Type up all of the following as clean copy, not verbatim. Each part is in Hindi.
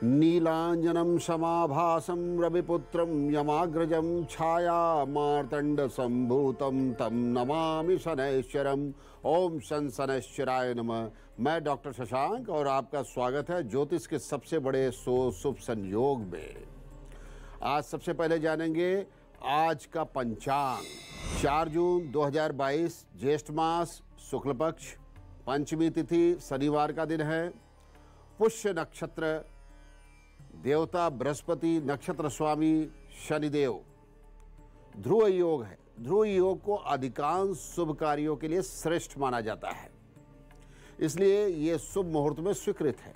नीलांजनं समाभासं रविपुत्रं यमाग्रजं छायामार्तण्डसम्भूतं तं नमामि शनैश्चरम्। ओम शनैश्चराय नमः। मैं डॉक्टर शशांक और आपका स्वागत है ज्योतिष के सबसे बड़े शुभ संयोग में। आज सबसे पहले जानेंगे आज का पंचांग। 4 जून 2022 ज्येष्ठ मास शुक्ल पक्ष, पंचमी तिथि, शनिवार का दिन है। पुष्य नक्षत्र, देवता बृहस्पति, नक्षत्र स्वामी शनिदेव। ध्रुव योग है। ध्रुव योग को अधिकांश शुभ कार्यों के लिए श्रेष्ठ माना जाता है, इसलिए ये शुभ मुहूर्त में स्वीकृत है।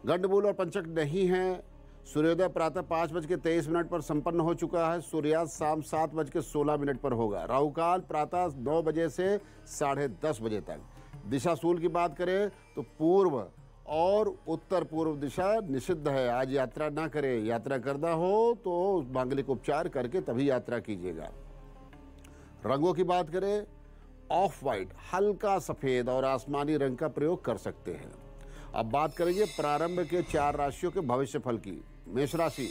गंडमूल और पंचक नहीं है। सूर्योदय प्रातः 5:23 पर संपन्न हो चुका है। सूर्यास्त शाम 7:16 पर होगा। राहुकाल प्रातः 9 बजे से 10:30 बजे तक। दिशाशूल की बात करें तो पूर्व और उत्तर पूर्व दिशा निषिद्ध है। आज यात्रा ना करें। यात्रा करना हो तो मांगलिक उपचार करके तभी यात्रा कीजिएगा। रंगों की बात करें, ऑफ वाइट, हल्का सफेद और आसमानी रंग का प्रयोग कर सकते हैं। अब बात करेंगे प्रारंभ के 4 राशियों के भविष्य फल की। मेष राशि,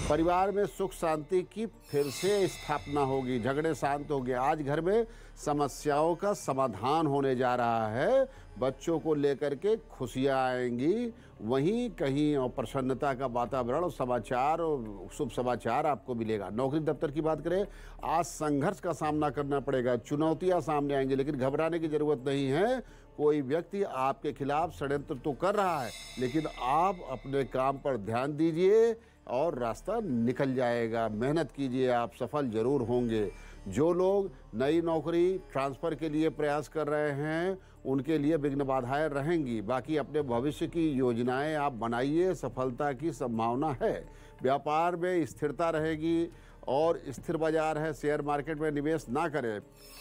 परिवार में सुख शांति की फिर से स्थापना होगी। झगड़े शांत होंगे। आज घर में समस्याओं का समाधान होने जा रहा है। बच्चों को लेकर के खुशियां आएंगी। वहीं कहीं और प्रसन्नता का वातावरण और समाचार और शुभ समाचार आपको मिलेगा। नौकरी दफ्तर की बात करें, आज संघर्ष का सामना करना पड़ेगा। चुनौतियां सामने आएंगी, लेकिन घबराने की जरूरत नहीं है। कोई व्यक्ति आपके खिलाफ षड्यंत्र तो कर रहा है, लेकिन आप अपने काम पर ध्यान दीजिए और रास्ता निकल जाएगा। मेहनत कीजिए, आप सफल जरूर होंगे। जो लोग नई नौकरी ट्रांसफ़र के लिए प्रयास कर रहे हैं, उनके लिए विघ्न बाधाएं रहेंगी। बाकी अपने भविष्य की योजनाएं आप बनाइए, सफलता की संभावना है। व्यापार में स्थिरता रहेगी और स्थिर बाजार है। शेयर मार्केट में निवेश ना करें।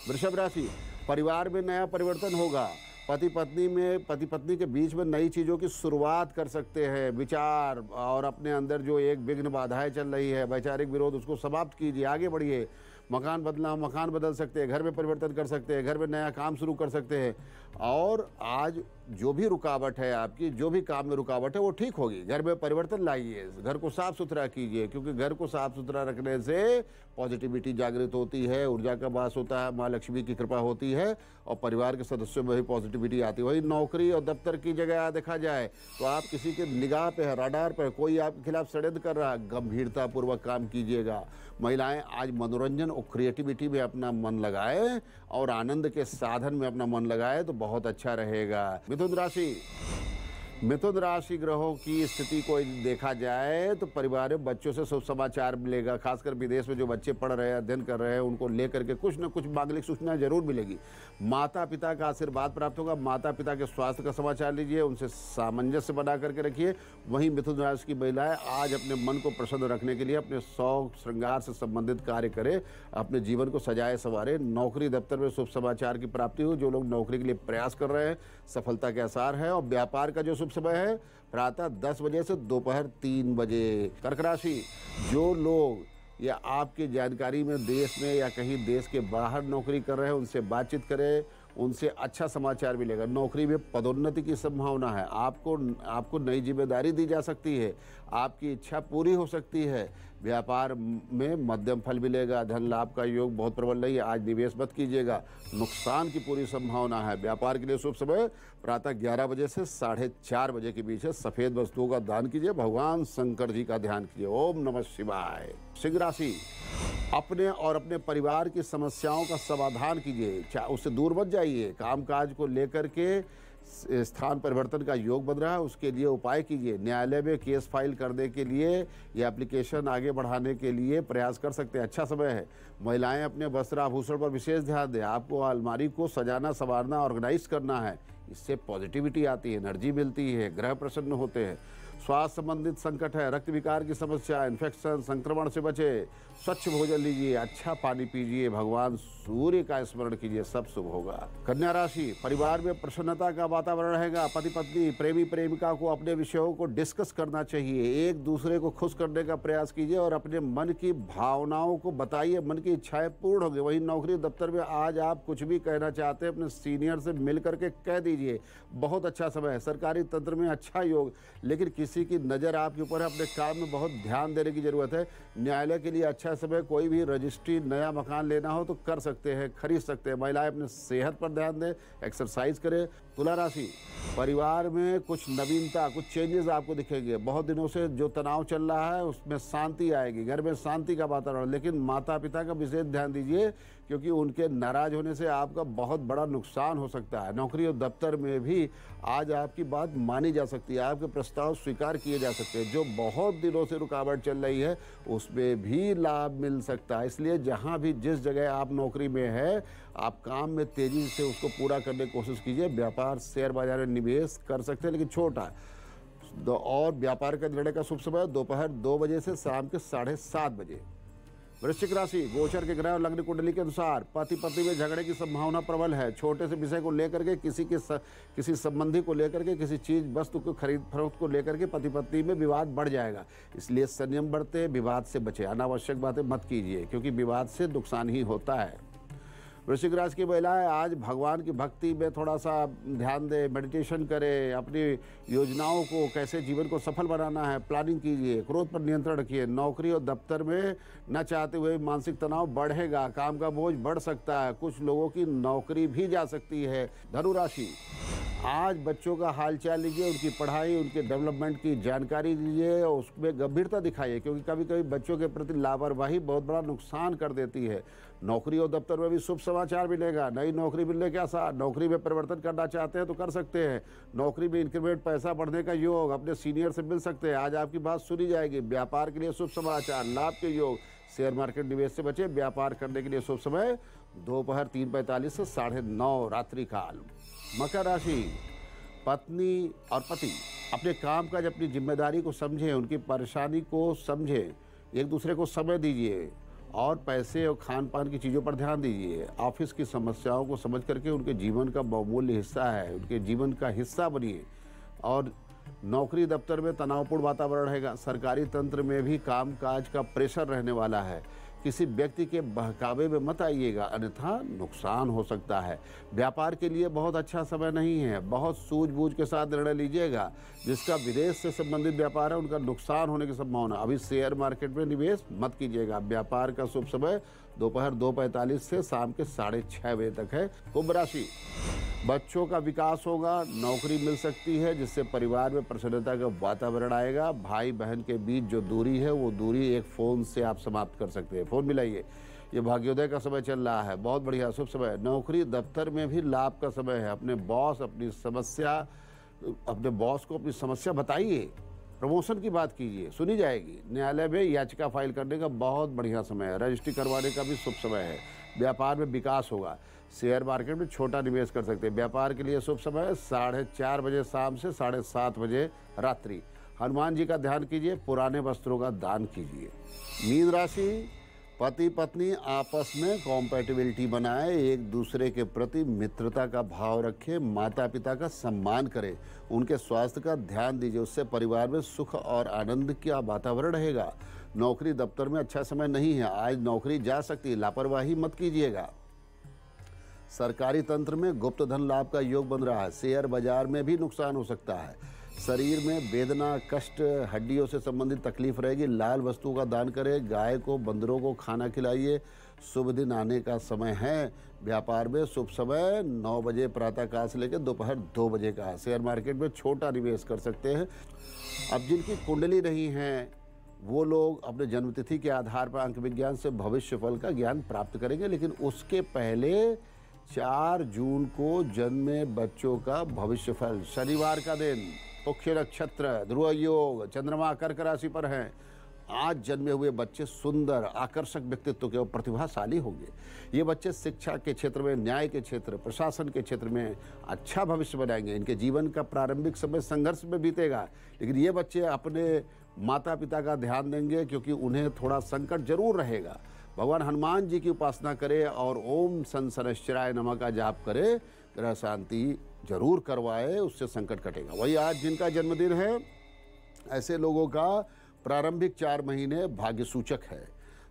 वृषभ राशि, परिवार में नया परिवर्तन होगा। पति पत्नी के बीच में नई चीज़ों की शुरुआत कर सकते हैं। विचार और अपने अंदर जो एक विघ्न बाधाएं चल रही है, वैचारिक विरोध, उसको समाप्त कीजिए, आगे बढ़िए। मकान बदलना, मकान बदल सकते हैं। घर में परिवर्तन कर सकते हैं। घर में नया काम शुरू कर सकते हैं। और आज जो भी रुकावट है आपकी, जो भी काम में रुकावट है, वो ठीक होगी। घर में परिवर्तन लाइए। घर को साफ सुथरा कीजिए, क्योंकि घर को साफ सुथरा रखने से पॉजिटिविटी जागृत होती है, ऊर्जा का वास होता है, माँ लक्ष्मी की कृपा होती है और परिवार के सदस्यों में भी पॉजिटिविटी आती है। वही नौकरी और दफ्तर की जगह देखा जाए तो आप किसी के निगाह पे है, राडार पर कोई आपके खिलाफ षड्यंत्र कर रहा है, गंभीरतापूर्वक काम कीजिएगा। महिलाएं आज मनोरंजन और क्रिएटिविटी में अपना मन लगाए और आनंद के साधन में अपना मन लगाए तो बहुत अच्छा रहेगा। मिथुन राशि ग्रहों की स्थिति को देखा जाए तो परिवार में बच्चों से शुभ समाचार मिलेगा। खासकर विदेश में जो बच्चे पढ़ रहे हैं, अध्ययन कर रहे हैं, उनको लेकर के कुछ न कुछ मांगलिक सूचना जरूर मिलेगी। माता पिता का आशीर्वाद प्राप्त होगा। माता पिता के स्वास्थ्य का समाचार लीजिए, उनसे सामंजस्य बना करके रखिए। वहीं मिथुन राशि की महिलाएं आज अपने मन को प्रसन्न रखने के लिए अपने शौक श्रृंगार से संबंधित कार्य करें, अपने जीवन को सजाए संवारे। नौकरी दफ्तर में शुभ समाचार की प्राप्ति हो। जो लोग नौकरी के लिए प्रयास कर रहे हैं, सफलता के आसार है। और व्यापार का जो समय है प्रातः 10 बजे से दोपहर 3 बजे। कर्क राशि, जो लोग या आपकी जानकारी में देश में या कहीं देश के बाहर नौकरी कर रहे हैं, उनसे बातचीत करें, उनसे अच्छा समाचार मिलेगा। नौकरी में पदोन्नति की संभावना है। आपको नई जिम्मेदारी दी जा सकती है। आपकी इच्छा पूरी हो सकती है। व्यापार में मध्यम फल मिलेगा। धन लाभ का योग बहुत प्रबल नहीं है। आज निवेश मत कीजिएगा, नुकसान की पूरी संभावना है। व्यापार के लिए शुभ समय प्रातः 11 बजे से 4:30 बजे के बीच है। सफेद वस्तुओं का दान कीजिए। भगवान शंकर जी का ध्यान कीजिए। ओम नमः शिवाय। सिंह राशि, अपने और अपने परिवार की समस्याओं का समाधान कीजिए, उससे दूर मत जाइए। कामकाज को लेकर के स्थान परिवर्तन का योग बन रहा है, उसके लिए उपाय कीजिए। न्यायालय में केस फाइल करने के लिए या एप्लीकेशन आगे बढ़ाने के लिए प्रयास कर सकते हैं। अच्छा समय है। महिलाएं अपने वस्त्र आभूषण पर विशेष ध्यान दें। आपको अलमारी को सजाना संवारना ऑर्गेनाइज करना है। इससे पॉजिटिविटी आती है, एनर्जी मिलती है, ग्रह प्रसन्न होते हैं। स्वास्थ्य संबंधित संकट है, रक्त विकार की समस्या, इन्फेक्शन, संक्रमण से बचे। स्वच्छ भोजन लीजिए, अच्छा पानी पीजिए, भगवान सूर्य का स्मरण कीजिए, सब शुभ होगा। कन्या राशि, परिवार में प्रसन्नता का वातावरण रहेगा। पति पत्नी प्रेमी प्रेमिका को अपने विषयों को डिस्कस करना चाहिए। एक दूसरे को खुश करने का प्रयास कीजिए और अपने मन की भावनाओं को बताइए। मन की इच्छाएं पूर्ण होंगी। वहीं नौकरी दफ्तर में आज आप कुछ भी कहना चाहते हैं, अपने सीनियर से मिल करके कह दीजिए। बहुत अच्छा समय है। सरकारी तंत्र में अच्छा योग, लेकिन किसी की नज़र आपके ऊपर है, अपने काम में बहुत ध्यान देने की ज़रूरत है। न्यायालय के लिए अच्छा समय, कोई भी रजिस्ट्री नया मकान लेना हो तो कर सकते हैं, खरीद सकते हैं। महिलाएं अपने सेहत पर ध्यान दें, एक्सरसाइज करें। तुला राशि, परिवार में कुछ नवीनता, कुछ चेंजेस आपको दिखेंगे। बहुत दिनों से जो तनाव चल रहा है उसमें शांति आएगी, घर में शांति का वातावरण। लेकिन माता पिता का विशेष ध्यान दीजिए, क्योंकि उनके नाराज होने से आपका बहुत बड़ा नुकसान हो सकता है। नौकरी और दफ्तर में भी आज आपकी बात मानी जा सकती है, आपके प्रस्ताव स्वीकार किए जा सकते हैं। जो बहुत दिनों से रुकावट चल रही है उसमें भी लाभ मिल सकता है। इसलिए जहां भी जिस जगह आप नौकरी में है, आप काम में तेजी से उसको पूरा करने की कोशिश कीजिए। व्यापार, शेयर बाजार में निवेश कर सकते हैं, लेकिन छोटा है। और व्यापार का निर्णय का शुभ समय दोपहर 2 बजे से शाम के 7:30 बजे। वृश्चिक राशि, गोचर के ग्रह और लग्न कुंडली के अनुसार पति पत्नी में झगड़े की संभावना प्रबल है। छोटे से विषय को लेकर के, किसी संबंधी को लेकर के, किसी चीज वस्तु को खरीद फरोख्त को लेकर के पति पत्नी में विवाद बढ़ जाएगा। इसलिए संयम बरते, विवाद से बचे, अनावश्यक बातें मत कीजिए, क्योंकि विवाद से नुकसान ही होता है। वृश्चिक राशि की महिलाएं आज भगवान की भक्ति में थोड़ा सा ध्यान दें, मेडिटेशन करें, अपनी योजनाओं को, कैसे जीवन को सफल बनाना है, प्लानिंग कीजिए। क्रोध पर नियंत्रण रखिए। नौकरी और दफ्तर में न चाहते हुए मानसिक तनाव बढ़ेगा, काम का बोझ बढ़ सकता है, कुछ लोगों की नौकरी भी जा सकती है। धनु राशि, आज बच्चों का हालचाल लीजिए, उनकी पढ़ाई, उनके डेवलपमेंट की जानकारी लीजिए और उसमें गंभीरता दिखाइए, क्योंकि कभी कभी बच्चों के प्रति लापरवाही बहुत बड़ा नुकसान कर देती है। नौकरी और दफ्तर में भी शुभ समाचार मिलेगा। नई नौकरी मिलने के आसार, नौकरी में परिवर्तन करना चाहते हैं तो कर सकते हैं। नौकरी में इंक्रीमेंट, पैसा बढ़ने का योग, अपने सीनियर से मिल सकते हैं। आज आपकी बात सुनी जाएगी। व्यापार के लिए शुभ समाचार, लाभ के योग। शेयर मार्केट निवेश से बचे। व्यापार करने के लिए शुभ समय दोपहर 3:45 से 9:30 रात्रि काल। मकर राशि, पत्नी और पति अपने काम काज, अपनी जिम्मेदारी को समझें, उनकी परेशानी को समझें, एक दूसरे को समय दीजिए और पैसे और खान पान की चीज़ों पर ध्यान दीजिए। ऑफिस की समस्याओं को समझ करके उनके जीवन का बहुमूल्य हिस्सा है, उनके जीवन का हिस्सा बनिए। और नौकरी दफ्तर में तनावपूर्ण वातावरण रहेगा। सरकारी तंत्र में भी कामकाज का प्रेशर रहने वाला है। किसी व्यक्ति के बहकावे में मत आइएगा, अन्यथा नुकसान हो सकता है। व्यापार के लिए बहुत अच्छा समय नहीं है। बहुत सूझबूझ के साथ निर्णय लीजिएगा। जिसका विदेश से संबंधित व्यापार है उनका नुकसान होने की संभावना। अभी शेयर मार्केट में निवेश मत कीजिएगा। व्यापार का शुभ समय दोपहर 2:45 से शाम के 6:30 बजे तक है। कुंभ राशि, बच्चों का विकास होगा, नौकरी मिल सकती है, जिससे परिवार में प्रसन्नता का वातावरण आएगा। भाई बहन के बीच जो दूरी है वो दूरी एक फ़ोन से आप समाप्त कर सकते हैं। फ़ोन मिलाइए। ये भाग्योदय का समय चल रहा है, बहुत बढ़िया शुभ समय। नौकरी दफ्तर में भी लाभ का समय है। अपने बॉस को अपनी समस्या बताइए, प्रमोशन की बात कीजिए, सुनी जाएगी। न्यायालय में याचिका फाइल करने का बहुत बढ़िया समय है। रजिस्ट्री करवाने का भी शुभ समय है। व्यापार में विकास होगा। शेयर मार्केट में छोटा निवेश कर सकते हैं। व्यापार के लिए शुभ समय 4:30 बजे शाम से 7:30 बजे रात्रि। हनुमान जी का ध्यान कीजिए, पुराने वस्त्रों का दान कीजिए। मीन राशि, पति पत्नी आपस में कॉम्पैटिबिलिटी बनाए, एक दूसरे के प्रति मित्रता का भाव रखें, माता पिता का सम्मान करें, उनके स्वास्थ्य का ध्यान दीजिए। उससे परिवार में सुख और आनंद का वातावरण रहेगा। नौकरी दफ्तर में अच्छा समय नहीं है। आज नौकरी जा सकती है, लापरवाही मत कीजिएगा। सरकारी तंत्र में गुप्त धन लाभ का योग बन रहा है। शेयर बाजार में भी नुकसान हो सकता है। शरीर में वेदना, कष्ट, हड्डियों से संबंधित तकलीफ रहेगी। लाल वस्तु का दान करें। गाय को, बंदरों को खाना खिलाइए। शुभ दिन आने का समय है। व्यापार में शुभ समय 9 बजे प्रातःकाल से लेकर दोपहर 2 बजे का है। शेयर मार्केट में छोटा निवेश कर सकते हैं। अब जिनकी कुंडली नहीं है वो लोग अपने जन्मतिथि के आधार पर अंक विज्ञान से भविष्य फल का ज्ञान प्राप्त करेंगे। लेकिन उसके पहले 4 जून को जन्मे बच्चों का भविष्य फल, शनिवार का दिन, पुष्य नक्षत्र, ध्रुव योग, चंद्रमा कर्क राशि पर हैं। आज जन्मे हुए बच्चे सुंदर, आकर्षक व्यक्तित्व के और प्रतिभाशाली होंगे। ये बच्चे शिक्षा के क्षेत्र में, न्याय के क्षेत्र, प्रशासन के क्षेत्र में अच्छा भविष्य बनाएंगे। इनके जीवन का प्रारंभिक समय संघर्ष में बीतेगा, लेकिन ये बच्चे अपने माता पिता का ध्यान देंगे, क्योंकि उन्हें थोड़ा संकट जरूर रहेगा। भगवान हनुमान जी की उपासना करें और ओम शनैश्चराय नमः का जाप करें। ग्रह शांति जरूर करवाए, उससे संकट कटेगा। वही आज जिनका जन्मदिन है, ऐसे लोगों का प्रारंभिक 4 महीने भाग्य सूचक है।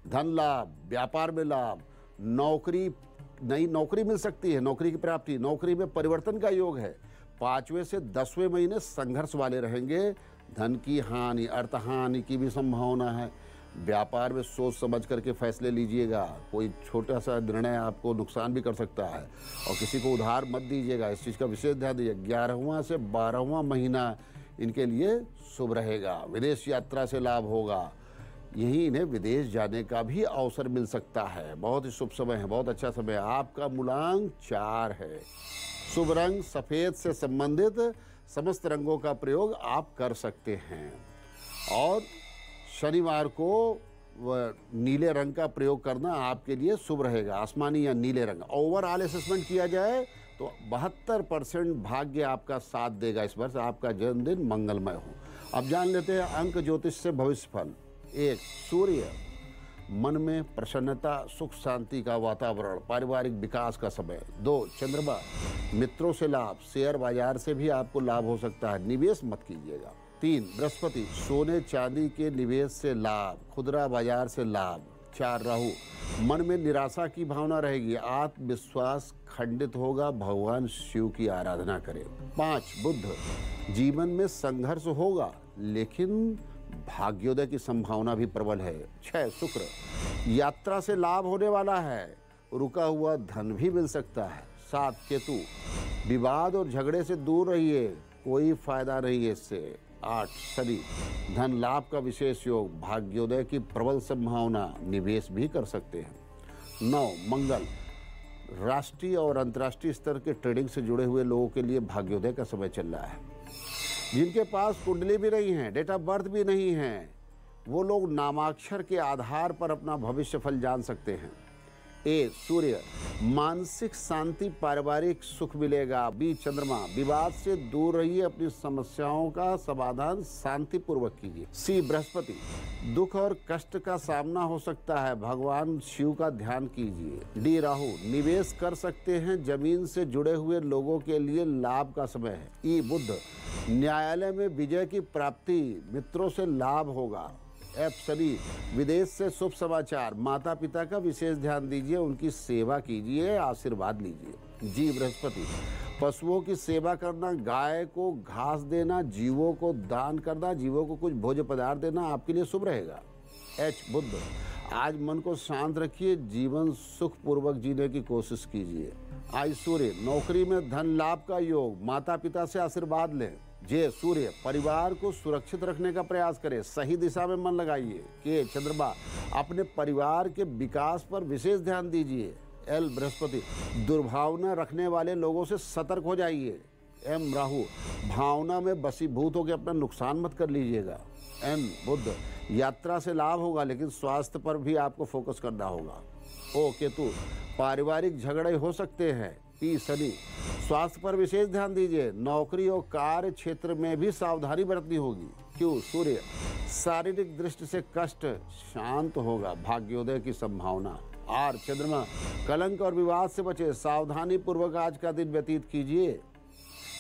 धन लाभ, व्यापार में लाभ, नई नौकरी मिल सकती है, नौकरी की प्राप्ति, नौकरी में परिवर्तन का योग है। 5वें से 10वें महीने संघर्ष वाले रहेंगे। धन की हानि, अर्थ हानि की भी संभावना है। व्यापार में सोच समझ करके फैसले लीजिएगा, कोई छोटा सा निर्णय आपको नुकसान भी कर सकता है। और किसी को उधार मत दीजिएगा, इस चीज़ का विशेष ध्यान दीजिए। 11वां से 12वां महीना इनके लिए शुभ रहेगा। विदेश यात्रा से लाभ होगा, यही इन्हें विदेश जाने का भी अवसर मिल सकता है। बहुत ही शुभ समय है, बहुत अच्छा समय है। आपका मूलांक 4 है। शुभ रंग सफ़ेद से संबंधित समस्त रंगों का प्रयोग आप कर सकते हैं। और शनिवार को नीले रंग का प्रयोग करना आपके लिए शुभ रहेगा, आसमानी या नीले रंग। ओवरऑल असेसमेंट किया जाए तो 72% भाग्य आपका साथ देगा इस वर्ष। आपका जन्मदिन मंगलमय हो। अब जान लेते हैं अंक ज्योतिष से भविष्य फल। 1, सूर्य, मन में प्रसन्नता, सुख शांति का वातावरण, पारिवारिक विकास का समय। 2, चंद्रमा, मित्रों से लाभ, शेयर बाजार से भी आपको लाभ हो सकता है, निवेश मत कीजिएगा। 3, बृहस्पति, सोने चांदी के निवेश से लाभ, खुदरा बाजार से लाभ। 4, राहु, मन में निराशा की भावना रहेगी, आत्मविश्वास खंडित होगा, भगवान शिव की आराधना करें। 5, बुध, जीवन में संघर्ष होगा लेकिन भाग्योदय की संभावना भी प्रबल है। 6, शुक्र, यात्रा से लाभ होने वाला है, रुका हुआ धन भी मिल सकता है। 7, केतु, विवाद और झगड़े से दूर रहिए, कोई फायदा नहीं है इससे। 8, शनि, धन लाभ का विशेष योग, भाग्योदय की प्रबल संभावना, निवेश भी कर सकते हैं। 9, मंगल, राष्ट्रीय और अंतर्राष्ट्रीय स्तर के ट्रेडिंग से जुड़े हुए लोगों के लिए भाग्योदय का समय चल रहा है। जिनके पास कुंडली भी नहीं है, डेट ऑफ बर्थ भी नहीं है, वो लोग नामाक्षर के आधार पर अपना भविष्य फल जान सकते हैं। ए, सूर्य, मानसिक शांति, पारिवारिक सुख मिलेगा। बी, चंद्रमा, विवाद से दूर रहिए, अपनी समस्याओं का समाधान शांतिपूर्वक कीजिए। सी, बृहस्पति, दुख और कष्ट का सामना हो सकता है, भगवान शिव का ध्यान कीजिए। डी, राहु, निवेश कर सकते हैं, जमीन से जुड़े हुए लोगों के लिए लाभ का समय है। ई, बुध, न्यायालय में विजय की प्राप्ति, मित्रों से लाभ होगा। एफ, शनि, विदेश से शुभ समाचार, माता पिता का विशेष ध्यान दीजिए, उनकी सेवा कीजिए, आशीर्वाद लीजिए। जी, बृहस्पति, पशुओं की सेवा करना, गाय को घास देना, जीवों को दान करना, जीवों को कुछ भोज्य पदार्थ देना आपके लिए शुभ रहेगा। एच, बुध, आज मन को शांत रखिए, जीवन सुखपूर्वक जीने की कोशिश कीजिए। आई, सूर्य, नौकरी में धन लाभ का योग, माता पिता से आशीर्वाद लें। जे, सूर्य, परिवार को सुरक्षित रखने का प्रयास करें, सही दिशा में मन लगाइए। के, चंद्रमा, अपने परिवार के विकास पर विशेष ध्यान दीजिए। एल, बृहस्पति, दुर्भावना रखने वाले लोगों से सतर्क हो जाइए। एम, राहु, भावना में बसीभूत होकर अपना नुकसान मत कर लीजिएगा। एन, बुध, यात्रा से लाभ होगा लेकिन स्वास्थ्य पर भी आपको फोकस करना होगा। ओ, केतु, पारिवारिक झगड़े हो सकते हैं। पी, शनि, स्वास्थ्य पर विशेष ध्यान दीजिए, नौकरी और कार्य क्षेत्र में भी सावधानी बरतनी होगी। क्यों, सूर्य, शारीरिक दृष्टि से कष्ट शांत होगा, भाग्योदय की संभावना। आर, चंद्रमा, कलंक और विवाद से बचे, सावधानी पूर्वक आज का दिन व्यतीत कीजिए।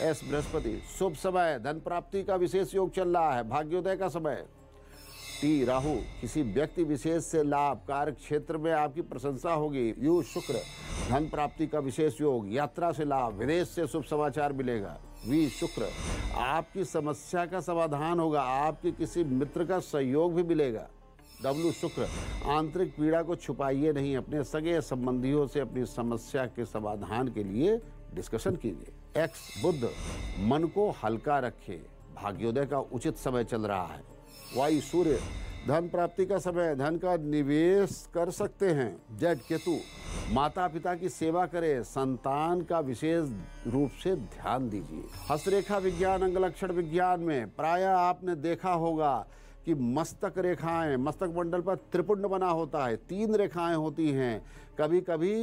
एस, बृहस्पति, शुभ समय, धन प्राप्ति का विशेष योग चल रहा है, भाग्योदय का समय। टी, राहु, किसी व्यक्ति विशेष से लाभ, कार्य क्षेत्र में आपकी प्रशंसा होगी। यू, शुक्र, धन प्राप्ति का विशेष योग, यात्रा से लाभ, विदेश से शुभ समाचार मिलेगा। वी, शुक्र, आपकी समस्या का समाधान होगा, आपके किसी मित्र का सहयोग भी मिलेगा। डब्ल्यू, शुक्र, आंतरिक पीड़ा को छुपाइए नहीं, अपने सगे संबंधियों से अपनी समस्या के समाधान के लिए डिस्कशन कीजिए। एक्स, बुध, मन को हल्का रखे, भाग्योदय का उचित समय चल रहा है। वाई, सूर्य, धन प्राप्ति का समय, धन का निवेश कर सकते हैं। जेड, केतु, माता पिता की सेवा करें, संतान का विशेष रूप से ध्यान दीजिए। हस्तरेखा विज्ञान, अंगलक्षण विज्ञान में प्रायः आपने देखा होगा कि मस्तक रेखाएं, मस्तक मंडल पर त्रिपुंड बना होता है, 3 रेखाएं होती हैं, कभी कभी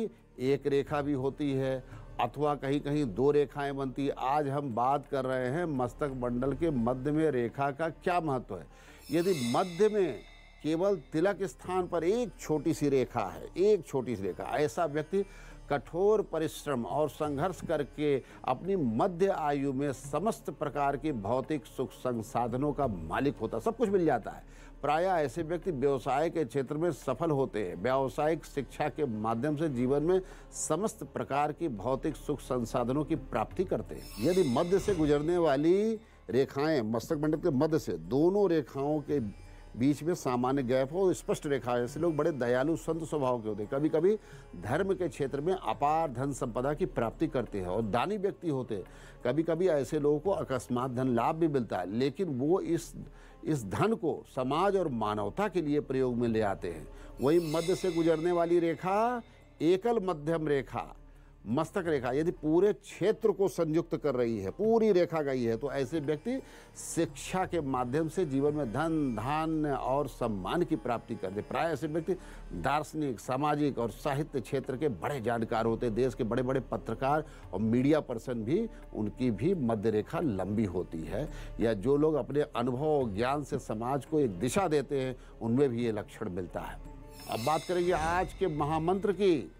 एक रेखा भी होती है अथवा कहीं कहीं 2 रेखाएं बनती है। आज हम बात कर रहे हैं मस्तक मंडल के मध्य में रेखा का क्या महत्व है। यदि मध्य में केवल तिलक स्थान पर एक छोटी सी रेखा है, एक छोटी सी रेखा, ऐसा व्यक्ति कठोर परिश्रम और संघर्ष करके अपनी मध्य आयु में समस्त प्रकार के भौतिक सुख संसाधनों का मालिक होता, सब कुछ मिल जाता है। प्रायः ऐसे व्यक्ति व्यवसाय के क्षेत्र में सफल होते हैं, व्यावसायिक शिक्षा के माध्यम से जीवन में समस्त प्रकार की भौतिक सुख संसाधनों की प्राप्ति करते हैं। यदि मध्य से गुजरने वाली रेखाएं मस्तक मंडल के मध्य से दोनों रेखाओं के बीच में सामान्य गैप हो, स्पष्ट रेखा है। ऐसे लोग बड़े दयालु संत स्वभाव के होते हैं। कभी कभी धर्म के क्षेत्र में अपार धन संपदा की प्राप्ति करते हैं और दानी व्यक्ति होते हैं। कभी कभी ऐसे लोगों को अकस्मात धन लाभ भी मिलता है, लेकिन वो इस धन को समाज और मानवता के लिए प्रयोग में ले आते हैं। वहीं मध्य से गुजरने वाली रेखा, एकल मध्यम रेखा, मस्तक रेखा यदि पूरे क्षेत्र को संयुक्त कर रही है, पूरी रेखा गई है, तो ऐसे व्यक्ति शिक्षा के माध्यम से जीवन में धन, धान्य और सम्मान की प्राप्ति करते। प्राय ऐसे व्यक्ति दार्शनिक, सामाजिक और साहित्य क्षेत्र के बड़े जानकार होते। देश के बड़े बड़े पत्रकार और मीडिया पर्सन भी, उनकी भी मध्य रेखा लंबी होती है। या जो लोग अपने अनुभव और ज्ञान से समाज को एक दिशा देते हैं, उनमें भी ये लक्षण मिलता है। अब बात करेंगे आज के महामंत्र की।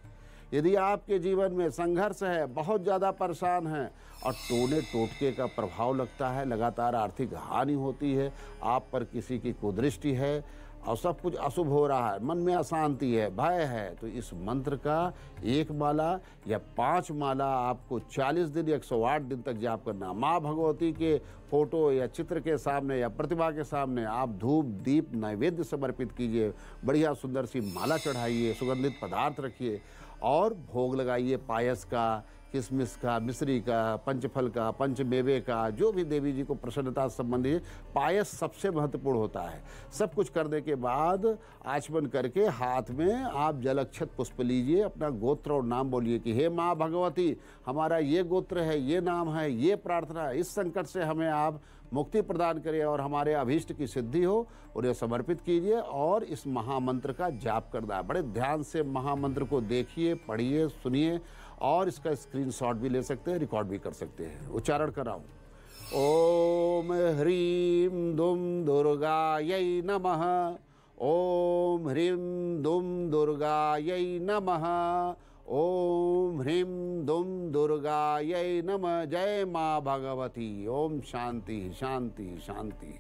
यदि आपके जीवन में संघर्ष है, बहुत ज़्यादा परेशान हैं और टोने टोटके का प्रभाव लगता है, लगातार आर्थिक हानि होती है, आप पर किसी की कुदृष्टि है और सब कुछ अशुभ हो रहा है, मन में अशांति है, भय है, तो इस मंत्र का 1 माला या 5 माला आपको 40 दिन 108 दिन तक जाप करना। माँ भगवती के फोटो या चित्र के सामने या प्रतिमा के सामने आप धूप दीप नैवेद्य समर्पित कीजिए, बढ़िया सुंदर सी माला चढ़ाइए, सुगंधित पदार्थ रखिए और भोग लगाइए पायस का, किशमिश का, मिश्री का, पंचफल का, पंचमेवे का, जो भी देवी जी को प्रसन्नता संबंधी है। पायस सबसे महत्वपूर्ण होता है। सब कुछ करने के बाद आचमन करके हाथ में आप जलक्षत पुष्प लीजिए, अपना गोत्र और नाम बोलिए कि हे माँ भगवती, हमारा ये गोत्र है, ये नाम है, ये प्रार्थना है, इस संकट से हमें आप मुक्ति प्रदान करें और हमारे अभीष्ट की सिद्धि हो, उन्हें समर्पित कीजिए और इस महामंत्र का जाप करना है। बड़े ध्यान से महामंत्र को देखिए, पढ़िए, सुनिए और इसका स्क्रीनशॉट भी ले सकते हैं, रिकॉर्ड भी कर सकते हैं। उच्चारण कराऊं। ओम ह्रीं दुम दुर्गायै नमः। ओम ह्रीं दुम दुर्गायै नमः। ओम ह्रीं दुम दुर्गायै नमः। जय माँ भगवती। ओम शांति शांति शांति।